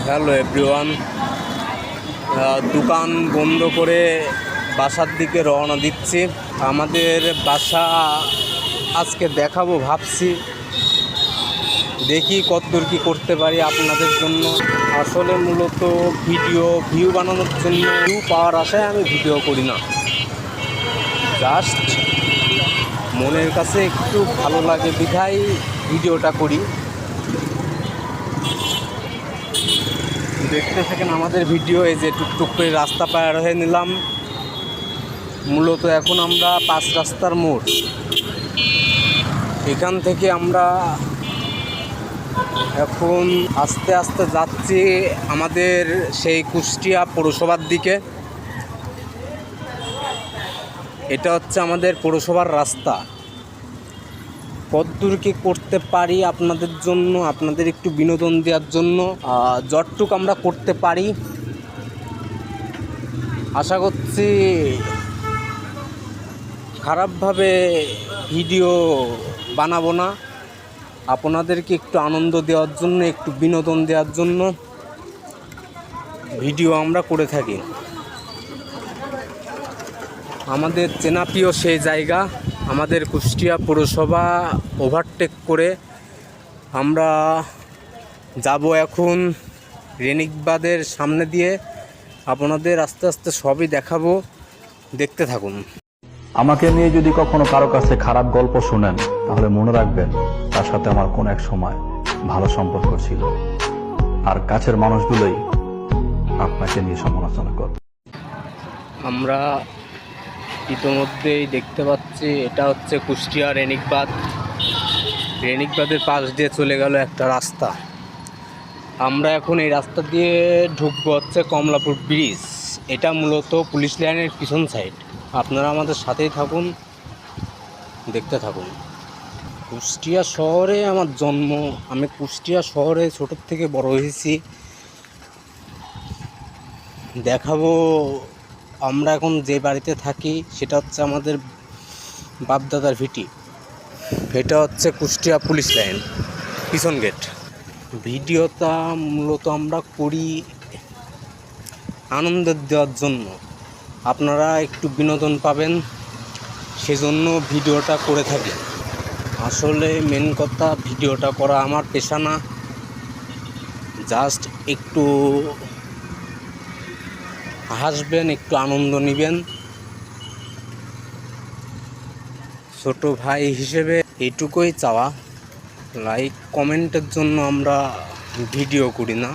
Hello everyone, দোকান বন্ধ করে বাসার দিকে রওনা দিচ্ছি। আমাদের বাসা আজকে দেখাবো ভাবছি, দেখি কতদূর কী করতে পারি আপনাদের জন্য। আসলে মূলত ভিউ বানানোর জন্য, ভিউ পাওয়ার আশায় আমি ভিডিও করি না, জাস্ট মনের কাছে একটু ভালো লাগে বিধায় ভিডিওটা করি। দেখতে থাকেন আমাদের ভিডিও। এই যে টুকটুক করে রাস্তা পার হয়ে নিলাম। মূলত এখন আমরা 5 রাস্তার মোড়, এখান থেকে আমরা এখন আস্তে আস্তে যাচ্ছি আমাদের সেই কুষ্টিয়া পৌরসভার দিকে। এটা হচ্ছে আমাদের পৌরসভার রাস্তা। কতদূর কি করতে পারি আপনাদের জন্য, আপনাদের একটু বিনোদন দেওয়ার জন্য, যতটুক আমরা করতে পারি আশা করছি খারাপভাবে ভিডিও বানাবো না। আপনাদেরকে একটু আনন্দ দেওয়ার জন্য, একটু বিনোদন দেওয়ার জন্য ভিডিও আমরা করে থাকি। আমাদের চেনাপ্রিয় সেই জায়গা, আমাদের কুষ্টিয়া পৌরসভা ওভারটেক করে আমরা যাব এখন রেনিকবাদের সামনে দিয়ে। আপনাদের আস্তে আস্তে সবই দেখাবো, দেখতে থাকুন। আমাকে নিয়ে যদি কখনো কারো কাছে খারাপ গল্প শোনেন, তাহলে মনে রাখবেন তার সাথে আমার কোন এক সময় ভালো সম্পর্ক ছিল, আর কাছের মানুষগুলোই আপনাকে নিয়ে সমালোচনা করবে। আমরা ইতোমধ্যেই দেখতে পাচ্ছি এটা হচ্ছে কুষ্টিয়া রেনিকবাদ। রেনিকবাদের পাশ দিয়ে চলে গেল একটা রাস্তা। আমরা এখন এই রাস্তা দিয়ে ঢুকবো হচ্ছে কমলাপুর ব্রিজ। এটা মূলত পুলিশ লাইনের পিছন সাইড। আপনারা আমাদের সাথেই থাকুন, দেখতে থাকুন। কুষ্টিয়া শহরে আমার জন্ম, আমি কুষ্টিয়া শহরে ছোটোর থেকে বড় হয়েছি। দেখাবো আমরা এখন যে বাড়িতে থাকি, সেটা হচ্ছে আমাদের বাপদাদার ভিটি। এটা হচ্ছে কুষ্টিয়া পুলিশ লাইন পিছন গেট। ভিডিওটা মূলত আমরা করি আনন্দ দেওয়ার জন্য, আপনারা একটু বিনোদন পাবেন সেজন্য ভিডিওটা করে থাকি। আসলে মেন কথা, ভিডিওটা করা আমার পেশা না, জাস্ট একটু হাসবেন, একটু আনন্দ নেবেন। ছোট ভাই হিসেবে এইটুকুই চাওয়া। লাইক কমেন্টের জন্য আমরা ভিডিও করি না।